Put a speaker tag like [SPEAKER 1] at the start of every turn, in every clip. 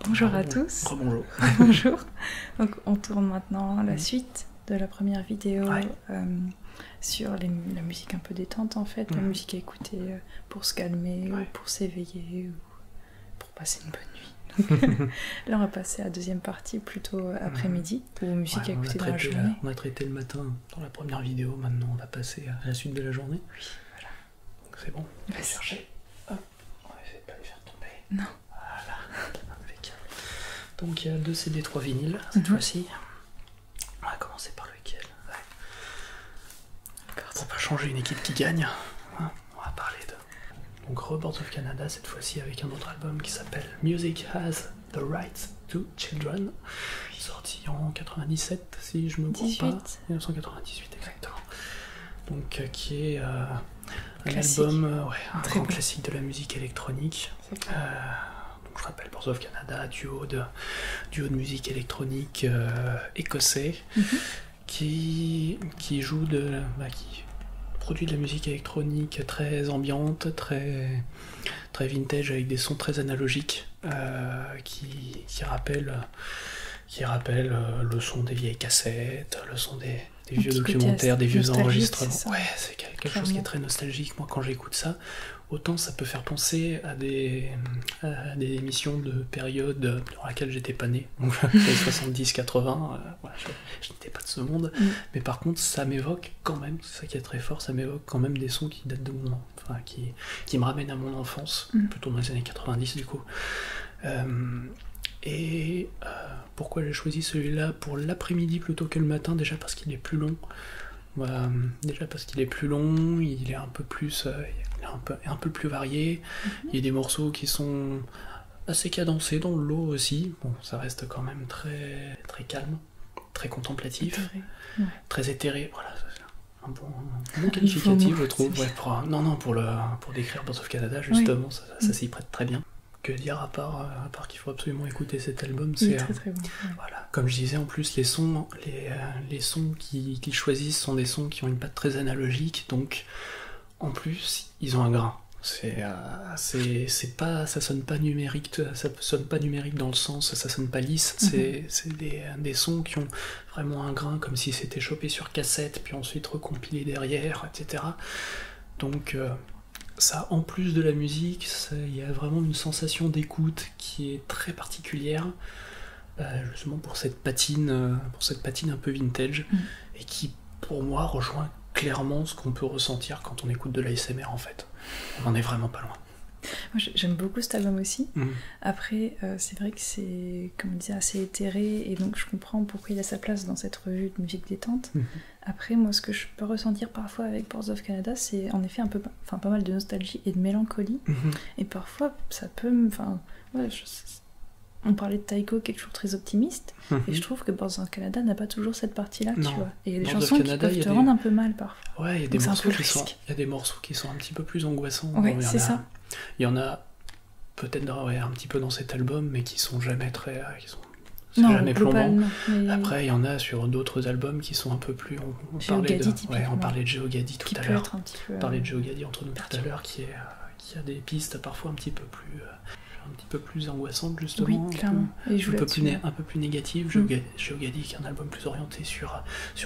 [SPEAKER 1] Bonjour à tous.
[SPEAKER 2] Rebonjour.
[SPEAKER 1] Bonjour. Donc on tourne maintenant la suite de la première vidéo sur la musique un peu détente en fait, la musique à écouter pour se calmer ou pour s'éveiller ou pour passer une bonne nuit. Donc, là on va passer à la deuxième partie plutôt après-midi ou musique à écouter dans la journée.
[SPEAKER 2] On a traité le matin dans la première vidéo, maintenant on va passer à la suite de la journée.
[SPEAKER 1] Oui, voilà.
[SPEAKER 2] Donc c'est bon, on va chercher. Hop, on va essayer de pas les faire tomber.
[SPEAKER 1] Non.
[SPEAKER 2] Voilà, impeccable. Donc il y a 2 CD, 3 vinyles cette fois-ci. On va commencer par lequel? Pour pas changer une équipe qui gagne, hein, on va parler de... Donc Boards of Canada cette fois-ci avec un autre album qui s'appelle Music Has the Right to Children, sorti en 97 si je me trompe pas, 1998 exactement. Donc qui est un album, un grand classique de la musique électronique. Donc je rappelle Boards of Canada, duo de musique électronique écossais qui joue qui produit de la musique électronique très ambiante, très vintage avec des sons très analogiques qui rappellent le son des vieilles cassettes, le son des vieux documentaires, des vieux enregistrements. Ouais, c'est quelque chose qui est très nostalgique. Moi, quand j'écoute ça, autant ça peut faire penser à des émissions de période dans laquelle j'étais pas né, donc les 70-80, je n'étais pas de ce monde, mais par contre ça m'évoque quand même, c'est ça qui est très fort, ça m'évoque quand même des sons qui datent de qui me ramènent à mon enfance, plutôt dans les années 90 du coup. Pourquoi j'ai choisi celui-là pour l'après-midi plutôt que le matin? Déjà parce qu'il est plus long. Il est un peu plus, un peu plus varié. Il y a des morceaux qui sont assez cadencés dans le lot aussi. Bon, ça reste quand même très, très calme, très contemplatif, très éthéré. Voilà, c'est un bon qualificatif, je trouve. Pour décrire Boards of Canada, justement, ça s'y prête très bien. Que dire à part qu'il faut absolument écouter cet album, c'est
[SPEAKER 1] très bon.
[SPEAKER 2] Voilà. Comme je disais, en plus les sons qu'ils choisissent sont des sons qui ont une patte très analogique, donc en plus ils ont un grain. Ça sonne pas numérique, ça sonne pas numérique dans le sens, ça sonne pas lisse. C'est des sons qui ont vraiment un grain, comme si c'était chopé sur cassette puis ensuite recompilé derrière, etc. Donc ça, en plus de la musique, il y a vraiment une sensation d'écoute qui est très particulière, justement pour cette patine un peu vintage, et qui, pour moi, rejoint clairement ce qu'on peut ressentir quand on écoute de l'ASMR en fait. On en est vraiment pas loin.
[SPEAKER 1] Moi, j'aime beaucoup cet album aussi. Après, c'est vrai que c'est, comme on disait, assez éthéré, et donc je comprends pourquoi il a sa place dans cette revue de musique détente. Après, moi, ce que je peux ressentir parfois avec Boards of Canada, c'est en effet pas mal de nostalgie et de mélancolie. Et parfois, ça peut on parlait de Taiko, quelque chose de très optimiste, et je trouve que Boards of Canada n'a pas toujours cette partie-là, tu vois. Et il y a des chansons qui peuvent te rendre un peu mal parfois.
[SPEAKER 2] Ouais, il y a des morceaux qui sont un petit peu plus angoissants.
[SPEAKER 1] Ouais, c'est ça.
[SPEAKER 2] Il y en a peut-être un petit peu dans cet album, mais qui sont jamais jamais plombants. Mais... Après, il y en a sur d'autres albums qui sont un peu plus... On parlait de Geogadi tout à l'heure. On parlait de Geogadi entre nous tout à l'heure, qui a des pistes parfois un petit peu plus angoissantes, justement.
[SPEAKER 1] Oui, clairement.
[SPEAKER 2] Un peu plus négatives. Geogadi, qui est un album plus orienté sur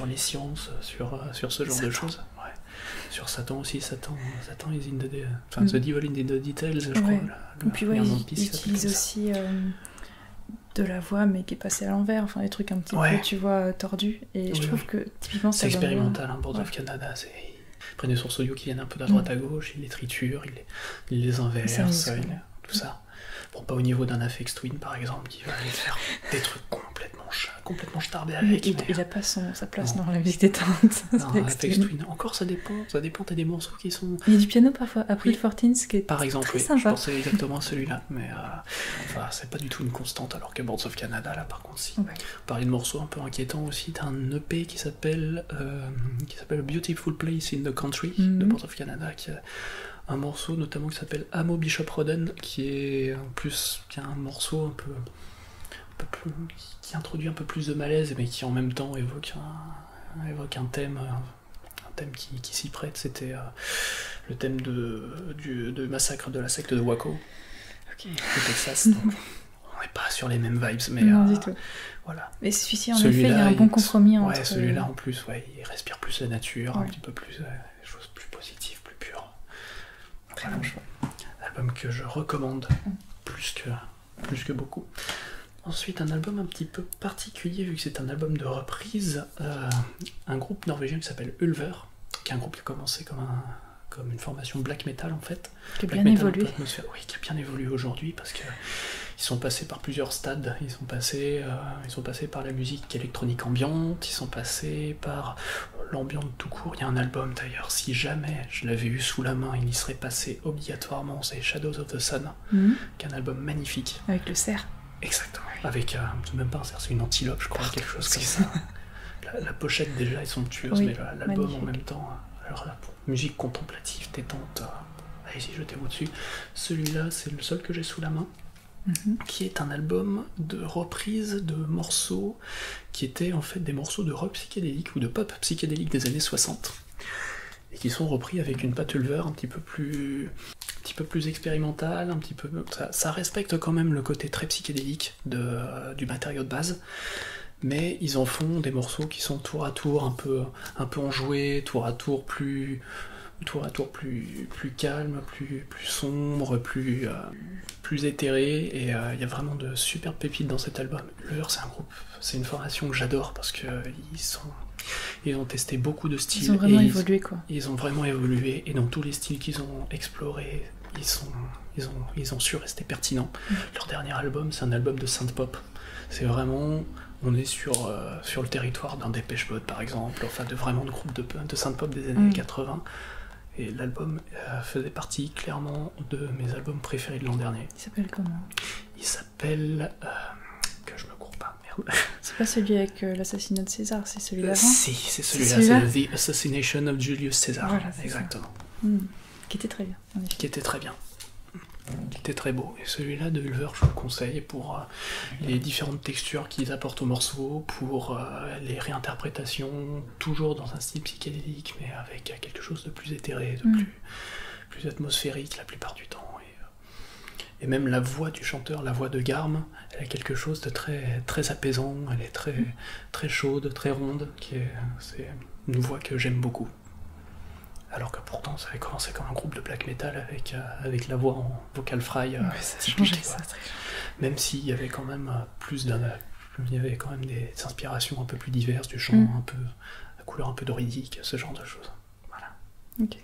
[SPEAKER 2] les sciences, sur ce genre de choses. Ouais. Sur Satan aussi, Satan is in the Devil in the Details, je crois.
[SPEAKER 1] Et puis il utilise aussi de la voix, mais qui est passée à l'envers, enfin des trucs un petit peu, tu vois, tordus. Et je trouve que typiquement
[SPEAKER 2] c'est expérimental, Boards of Canada. Ils prennent des sources audio qui viennent un peu de droite à gauche, ils les triturent, ils les inversent, tout ça. Bon, pas au niveau d'un Aphex Twin par exemple, qui va aller faire des trucs complètement starbés avec.
[SPEAKER 1] Il a pas sa place dans la musique détente.
[SPEAKER 2] Aphex Twin, encore ça dépend, t'as des morceaux qui sont...
[SPEAKER 1] Il y a du piano parfois, April 14, qui est
[SPEAKER 2] par exemple,
[SPEAKER 1] très sympa.
[SPEAKER 2] Je pensais exactement à celui-là, mais c'est pas du tout une constante, alors que Boards of Canada, là par contre, si. On parlait de morceaux un peu inquiétants aussi, t'as un EP qui s'appelle Beautiful Place in the Country, de Boards of Canada, qui a un morceau notamment qui s'appelle Amo Bishop Roden, qui est en plus un morceau un peu plus, qui introduit un peu plus de malaise, mais qui en même temps évoque un thème qui s'y prête. C'était le thème du massacre de la secte de Waco, au Texas. Donc, n'est pas sur les mêmes vibes, mais
[SPEAKER 1] non, du tout.
[SPEAKER 2] Voilà.
[SPEAKER 1] Et celui-ci, en effet, il y a un bon compromis entre...
[SPEAKER 2] Ouais, celui-là en plus, il respire plus la nature, un petit peu plus, des choses plus positives, plus pures.
[SPEAKER 1] Très bon choix.
[SPEAKER 2] Un album que je recommande plus que beaucoup. Ensuite, un album un petit peu particulier, vu que c'est un album de reprise, un groupe norvégien qui s'appelle Ulver, qui est un groupe qui a commencé comme une formation black metal en fait.
[SPEAKER 1] Qui a bien évolué.
[SPEAKER 2] Oui, qui a bien évolué aujourd'hui parce que ils sont passés par plusieurs stades. Ils sont passés par la musique électronique ambiante, ils sont passés par l'ambiance tout court. Il y a un album d'ailleurs, si jamais je l'avais eu sous la main, il y serait passé obligatoirement, c'est Shadows of the Sun, qui est un album magnifique.
[SPEAKER 1] Avec le cerf.
[SPEAKER 2] Exactement. Avec, c'est même pas un cerf, c'est une antilope, je crois, quelque chose comme ça. La pochette déjà est somptueuse, mais l'album magnifique. En même temps, alors la musique contemplative, détente, allez-y, jetez-vous dessus. Celui-là, c'est le seul que j'ai sous la main, qui est un album de reprise de morceaux qui étaient en fait des morceaux de rock psychédélique ou de pop psychédélique des années 60, et qui sont repris avec une patte Ulver un petit peu plus expérimentale, ça respecte quand même le côté très psychédélique du matériau de base, mais ils en font des morceaux qui sont tour à tour un peu enjoués, tour à tour plus calme, plus sombre, plus éthéré, et il y a vraiment de superbes pépites dans cet album. Ulver, c'est une formation que j'adore parce que ils ont testé beaucoup de styles.
[SPEAKER 1] Ils ont vraiment évolué, quoi.
[SPEAKER 2] Ils ont vraiment évolué, et dans tous les styles qu'ils ont explorés, ils ont su rester pertinents. Leur dernier album, c'est un album de synth-pop. C'est vraiment... On est sur le territoire d'un Depeche Mode, par exemple, enfin de groupes de synth-pop des années 80. Et l'album faisait partie clairement de mes albums préférés de l'an dernier.
[SPEAKER 1] Il s'appelle comment ?
[SPEAKER 2] Il s'appelle... que je me cours pas, merde.
[SPEAKER 1] C'est pas celui avec l'assassinat de César, c'est celui d'avant ?
[SPEAKER 2] Si, c'est celui-là, c'est The Assassination of Julius Caesar.
[SPEAKER 1] Voilà,
[SPEAKER 2] exactement.
[SPEAKER 1] Qui était très bien.
[SPEAKER 2] Qui était très bien. Qui était très beau. Et celui-là de Ulver, je vous le conseille pour les différentes textures qu'ils apportent au morceau, pour les réinterprétations, toujours dans un style psychédélique, mais avec quelque chose de plus éthéré, de plus atmosphérique la plupart du temps. Et même la voix du chanteur, la voix de Garm, elle a quelque chose de très, très apaisant, elle est très, très chaude, très ronde, c'est une voix que j'aime beaucoup. Alors que pourtant ça avait commencé comme un groupe de black metal avec la voix en vocal fry typique. Même s'il y avait quand même il y avait quand même des inspirations un peu plus diverses, du chant un peu, la couleur un peu druidique, ce genre de choses. Voilà.
[SPEAKER 1] Ok.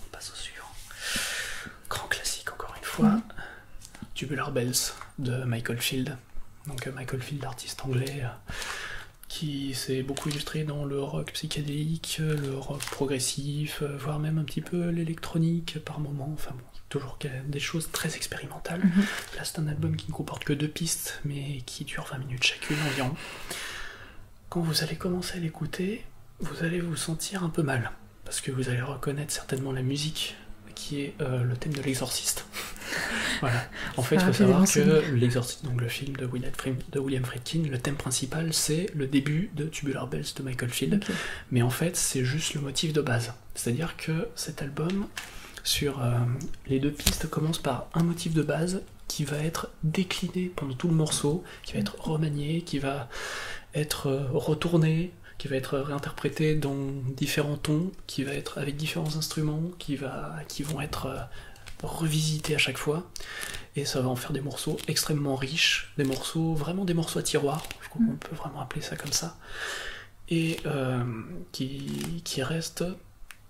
[SPEAKER 2] On passe au suivant. Grand classique encore une fois. Tubular Bells de Michael Field. Donc Michael Field, artiste anglais, qui s'est beaucoup illustré dans le rock psychédélique, le rock progressif, voire même un petit peu l'électronique par moments, enfin bon, toujours des choses très expérimentales. Là c'est un album qui ne comporte que 2 pistes, mais qui dure 20 minutes chacune environ. Quand vous allez commencer à l'écouter, vous allez vous sentir un peu mal, parce que vous allez reconnaître certainement la musique, qui est le thème de l'Exorciste. Voilà. En fait, il faut savoir que l'Exorciste, donc le film de William Friedkin, le thème principal, c'est le début de Tubular Bells de Michael Field. Okay. Mais en fait, c'est juste le motif de base. C'est-à-dire que cet album, sur les 2 pistes, commence par un motif de base qui va être décliné pendant tout le morceau, qui va être remanié, qui va être retourné, qui va être réinterprété dans différents tons, qui va être avec différents instruments, qui vont être revisités à chaque fois, et ça va en faire des morceaux extrêmement riches, des morceaux à tiroir, je crois qu'on peut vraiment appeler ça comme ça, et qui reste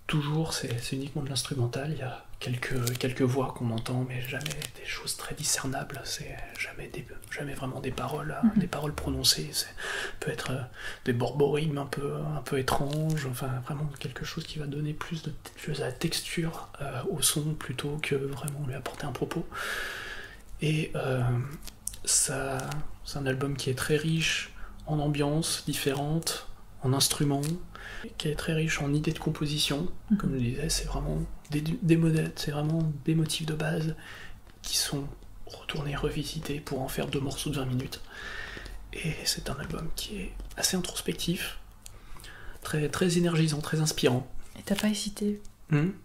[SPEAKER 2] toujours, c'est uniquement de l'instrumental, il y a quelques voix qu'on entend, mais jamais des choses très discernables, c'est jamais vraiment des paroles prononcées, ça peut être des borborigmes un peu étranges, enfin vraiment quelque chose qui va donner plus de la texture au son plutôt que vraiment lui apporter un propos. Et c'est un album qui est très riche en ambiances différentes, en instruments, qui est très riche en idées de composition. Comme je le disais, c'est vraiment des modèles, c'est vraiment des motifs de base qui sont retournés, revisités pour en faire 2 morceaux de 20 minutes. Et c'est un album qui est assez introspectif, très, très énergisant, très inspirant.
[SPEAKER 1] Et t'as pas hésité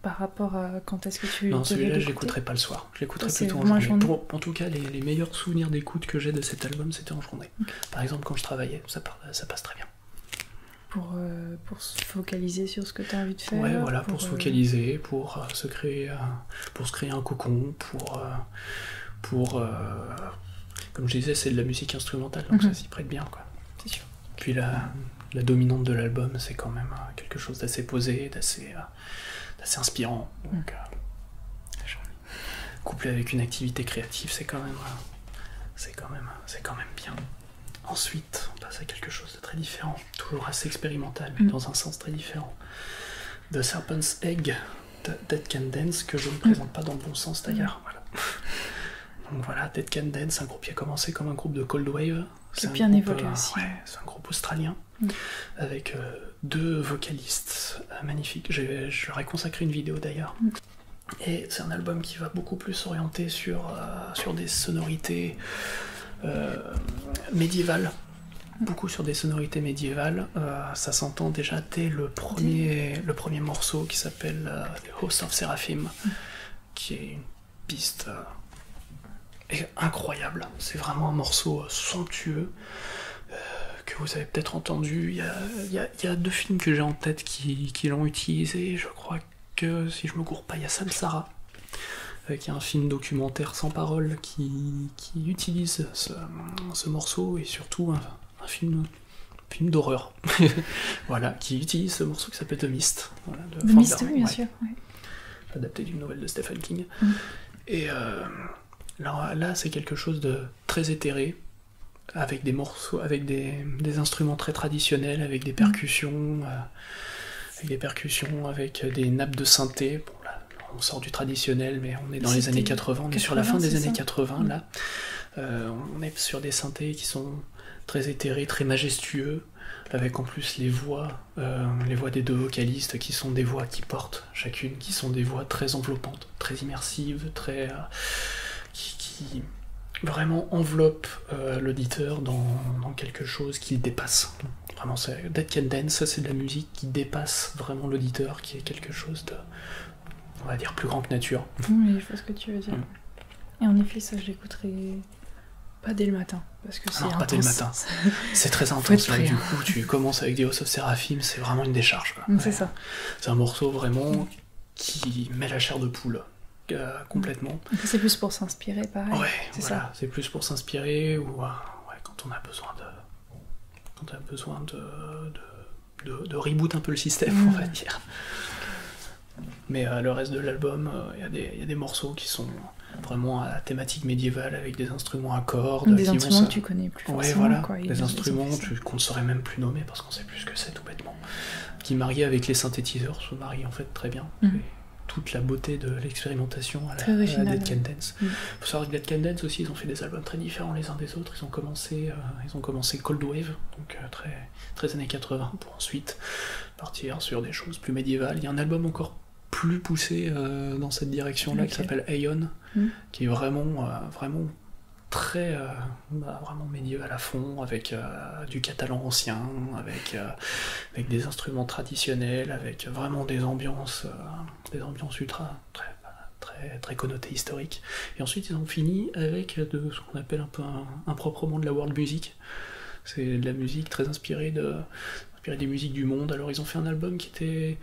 [SPEAKER 1] par rapport à quand est-ce que tu...
[SPEAKER 2] Non, celui-là, je l'écouterai pas le soir. Je l'écouterai plutôt en journée. En tout cas, les meilleurs souvenirs d'écoute que j'ai de cet album, c'était en journée. Okay. Par exemple, quand je travaillais, ça passe très bien.
[SPEAKER 1] Pour se focaliser sur ce que tu as envie de faire.
[SPEAKER 2] Ouais, voilà, pour se focaliser, pour se créer un cocon, comme je disais, c'est de la musique instrumentale, donc ça s'y prête bien, quoi.
[SPEAKER 1] C'est sûr.
[SPEAKER 2] Puis la dominante de l'album, c'est quand même quelque chose d'assez posé, d'assez inspirant. Donc, couplé avec une activité créative, c'est quand même bien. Ensuite, on passe à quelque chose de très différent, toujours assez expérimental, mais dans un sens très différent. The Serpent's Egg, Dead Can Dance, que je ne présente pas dans le bon sens d'ailleurs. Voilà. Donc voilà, Dead Can Dance, un groupe qui a commencé comme un groupe de Cold Wave.
[SPEAKER 1] C'est bien évolué aussi.
[SPEAKER 2] Ouais, c'est un groupe australien, avec 2 vocalistes magnifiques. Je leur ai consacré une vidéo d'ailleurs. Et c'est un album qui va beaucoup plus s'orienter sur des sonorités médiévales. Beaucoup sur des sonorités médiévales. Ça s'entend déjà dès le premier morceau qui s'appelle The Host of Seraphim, qui est une piste incroyable. C'est vraiment un morceau somptueux que vous avez peut-être entendu. Il y a 2 films que j'ai en tête qui l'ont utilisé. Je crois que, si je me gourre pas, il y a Samsara, qui est un film documentaire sans parole qui utilise ce morceau, et surtout un film d'horreur voilà, qui utilise ce morceau qui s'appelle The Mist. Voilà,
[SPEAKER 1] The Mist, oui, bien sûr. Ouais.
[SPEAKER 2] Adapté d'une nouvelle de Stephen King. Et là, c'est quelque chose de très éthéré, avec des morceaux, avec des instruments très traditionnels, avec des percussions, avec des nappes de synthé. Bon, là, on sort du traditionnel, mais on est dans les années 80, on est sur la fin des années 80, là. On est sur des synthés qui sont très éthérés, très majestueux, avec en plus les voix des 2 vocalistes, qui sont des voix qui portent chacune, qui sont des voix très enveloppantes, très immersives, qui vraiment enveloppent l'auditeur dans quelque chose qui le dépasse. Vraiment, Dead Can Dance, c'est de la musique qui dépasse vraiment l'auditeur, qui est quelque chose de, on va dire, plus grand que nature.
[SPEAKER 1] Oui, je vois ce que tu veux dire. Et en effet, ça, je l'écouterai pas dès le matin, parce que c'est intense.
[SPEAKER 2] Pas dès le matin. C'est très intense. Là, du coup, tu commences avec The Host of Seraphim, c'est vraiment une décharge, quoi.
[SPEAKER 1] C'est ça.
[SPEAKER 2] C'est un morceau vraiment qui met la chair de poule. Complètement.
[SPEAKER 1] C'est plus pour s'inspirer, pareil.
[SPEAKER 2] Ouais, voilà, c'est plus pour s'inspirer, ou quand on a besoin de reboot un peu le système, on va dire. Mais le reste de l'album, il y a des morceaux qui sont vraiment à thématique médiévale, avec des instruments à cordes.
[SPEAKER 1] Des instruments que tu connais plus forcément.
[SPEAKER 2] Ouais, voilà, quoi, des instruments qu'on ne saurait même plus nommer, parce qu'on sait plus ce que c'est, tout bêtement. Qui mariés avec les synthétiseurs se marient en fait très bien. Toute la beauté de l'expérimentation à la Dead Can Dance. Faut savoir que Dead Can Dance aussi, ils ont fait des albums très différents les uns des autres. Ils ont commencé Cold Wave, donc très années 80, pour ensuite partir sur des choses plus médiévales. Il y a un album encore plus poussé dans cette direction-là, qui s'appelle Aeon, qui est vraiment très vraiment médiéval à fond, avec du catalan ancien, avec des instruments traditionnels, avec vraiment des ambiances ultra très connotées historiques. Et ensuite ils ont fini avec ce qu'on appelle un peu improprement de la world music. C'est de la musique très inspirée des musiques du monde. Alors ils ont fait un album qui était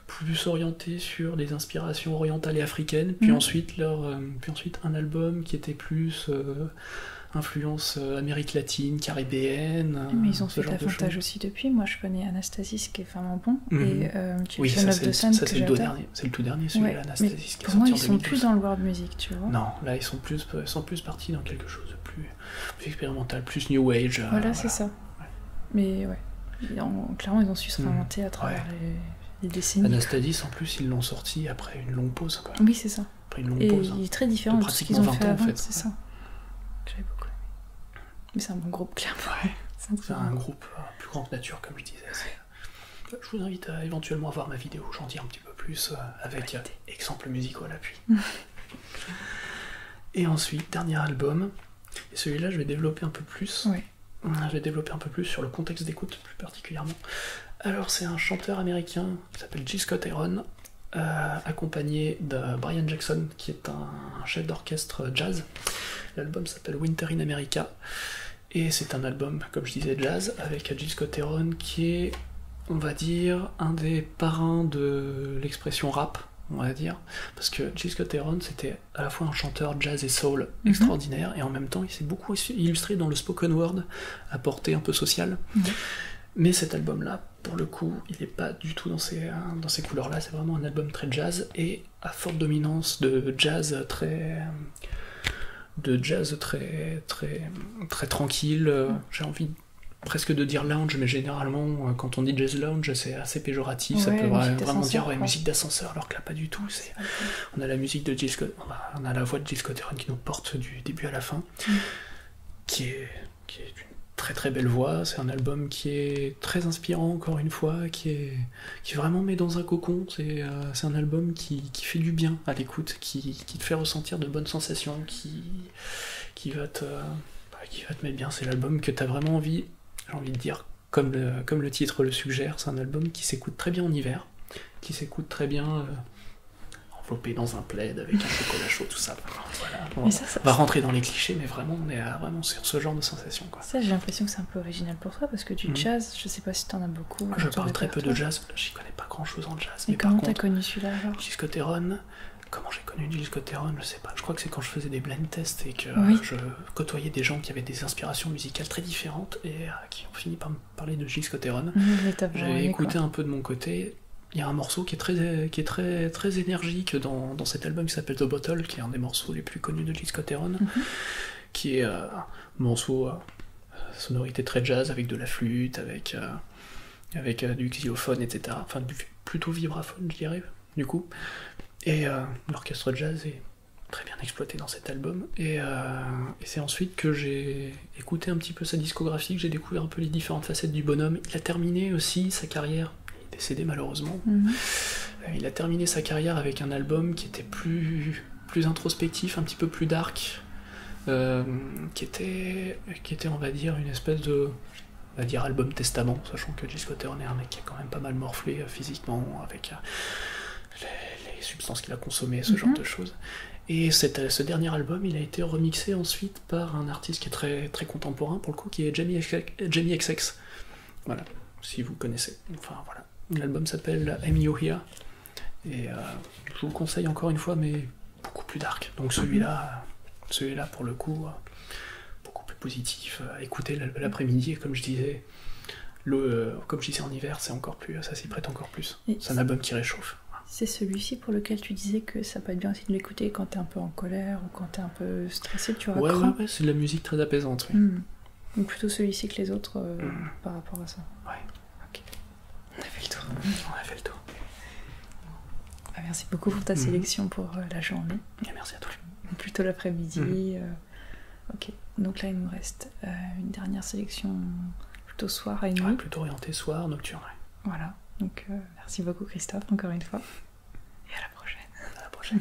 [SPEAKER 2] plus orienté sur des inspirations orientales et africaines, puis ensuite un album qui était plus influence Amérique latine, caribéenne.
[SPEAKER 1] Mais ils ont fait davantage aussi depuis. Moi je connais Anastasis qui est vraiment bon, et Children of the Sun,
[SPEAKER 2] c'est le tout dernier, celui-là, Anastasis, qui est sorti en 2012.
[SPEAKER 1] Pour moi ils sont plus dans le world music, tu vois.
[SPEAKER 2] Non, là ils sont plus partis dans quelque chose de plus expérimental, plus new age.
[SPEAKER 1] Voilà, c'est ça. Ouais. Mais ouais. Clairement, ils ont su se réinventer à travers les décennies.
[SPEAKER 2] Anastasis, en plus, ils l'ont sorti après une longue pause, quoi.
[SPEAKER 1] Oui, c'est ça.
[SPEAKER 2] Après une longue pause.
[SPEAKER 1] Il est très différent de ce qu'ils ont fait avant, c'est ça.
[SPEAKER 2] Ouais.
[SPEAKER 1] J'avais beaucoup aimé. Mais c'est un bon groupe, clairement.
[SPEAKER 2] Ouais. C'est un groupe plus grand que nature, comme je disais. Je vous invite à éventuellement voir ma vidéo, j'en dis un petit peu plus, avec exemples musicaux à l'appui. Et ensuite, dernier album. Et celui-là, je vais développer un peu plus.
[SPEAKER 1] Ouais.
[SPEAKER 2] Je vais développer un peu plus sur le contexte d'écoute, plus particulièrement. Alors, c'est un chanteur américain qui s'appelle G. Scott Heron, accompagné de Brian Jackson, qui est un chef d'orchestre jazz. L'album s'appelle Winter in America, et c'est un album, comme je disais, jazz, avec Gil Scott-Heron, qui est, on va dire, un des parrains de l'expression rap, on va dire, parce que Gil Scott-Heron, c'était à la fois un chanteur jazz et soul extraordinaire, et en même temps, il s'est beaucoup illustré dans le spoken word, à portée un peu sociale. Mais cet album-là, pour le coup, il n'est pas du tout dans ces couleurs-là, c'est vraiment un album très jazz, et à forte dominance de jazz très tranquille, j'ai envie presque de dire lounge, mais généralement, quand on dit jazz lounge, c'est assez péjoratif, ça peut vraiment dire musique d'ascenseur, alors que là, pas du tout. On a la musique de Gil Scott, on a la voix de Gil Scott-Heron qui nous porte du début à la fin, qui est une très très belle voix. C'est un album qui est très inspirant, encore une fois, qui vraiment met dans un cocon. C'est un album qui fait du bien à l'écoute, qui te fait ressentir de bonnes sensations, qui va te mettre bien. C'est l'album que tu as vraiment envie, j'ai envie de dire, comme le titre le suggère, c'est un album qui s'écoute très bien en hiver, qui s'écoute très bien enveloppé dans un plaid avec un chocolat chaud, tout ça. Voilà. On va rentrer dans les clichés, mais vraiment, on est vraiment sur ce genre de sensation, quoi.
[SPEAKER 1] Ça, j'ai l'impression que c'est un peu original pour toi, parce que du jazz, je sais pas si t'en as beaucoup.
[SPEAKER 2] Je parle très peu de jazz, j'y connais pas grand chose en jazz.
[SPEAKER 1] Mais comment t'as connu celui-là alors?
[SPEAKER 2] Gil Scott-Heron, comment j'ai connu Gil Scott-Heron, je sais pas. Je crois que c'est quand je faisais des blind tests et que je côtoyais des gens qui avaient des inspirations musicales très différentes et qui ont fini par me parler de Gil Scott-Heron. J'avais écouté un peu de mon côté. Il y a un morceau qui est très énergique dans cet album qui s'appelle The Bottle, qui est un des morceaux les plus connus de Gil Scott-Heron, qui est un morceau sonorité très jazz avec de la flûte, avec du xylophone, etc. Enfin, plutôt vibraphone, je dirais, du coup. Et l'orchestre jazz est très bien exploité dans cet album. Et c'est ensuite que j'ai écouté un petit peu sa discographie, que j'ai découvert un peu les différentes facettes du bonhomme. Il a terminé aussi sa carrière. Décédé malheureusement. Il a terminé sa carrière avec un album qui était plus introspectif, un petit peu plus dark, qui était on va dire une espèce de album testament, sachant que Gil Scott-Heron est un mec qui a quand même pas mal morflé physiquement avec les substances qu'il a consommées, ce genre de choses. Et ce dernier album, il a été remixé ensuite par un artiste qui est très, très contemporain pour le coup, qui est Jamie XX. Voilà, si vous connaissez. Enfin voilà. L'album s'appelle I'm You Here, et je vous le conseille encore une fois, mais beaucoup plus dark. Donc celui-là pour le coup, beaucoup plus positif. Écoutez l'après-midi, et comme je disais en hiver, c'est encore plus, ça s'y prête encore plus. C'est un album qui réchauffe.
[SPEAKER 1] C'est celui-ci pour lequel tu disais que ça peut être bien aussi de l'écouter quand t'es un peu en colère ou quand t'es un peu stressé, tu vois.
[SPEAKER 2] Ouais, c'est de la musique très apaisante, oui.
[SPEAKER 1] Donc plutôt celui-ci que les autres par rapport à ça.
[SPEAKER 2] Ouais.
[SPEAKER 1] Ok. On a fait le tour.
[SPEAKER 2] On a fait le tour.
[SPEAKER 1] Merci beaucoup pour ta sélection pour la journée.
[SPEAKER 2] Et merci à toi.
[SPEAKER 1] Plutôt l'après-midi. Ok. Donc là, il nous reste une dernière sélection plutôt soir et nuit.
[SPEAKER 2] Ouais, plutôt orienté soir, nocturne.
[SPEAKER 1] Voilà. Donc merci beaucoup Christophe, encore une fois. Et à la prochaine.
[SPEAKER 2] À la prochaine.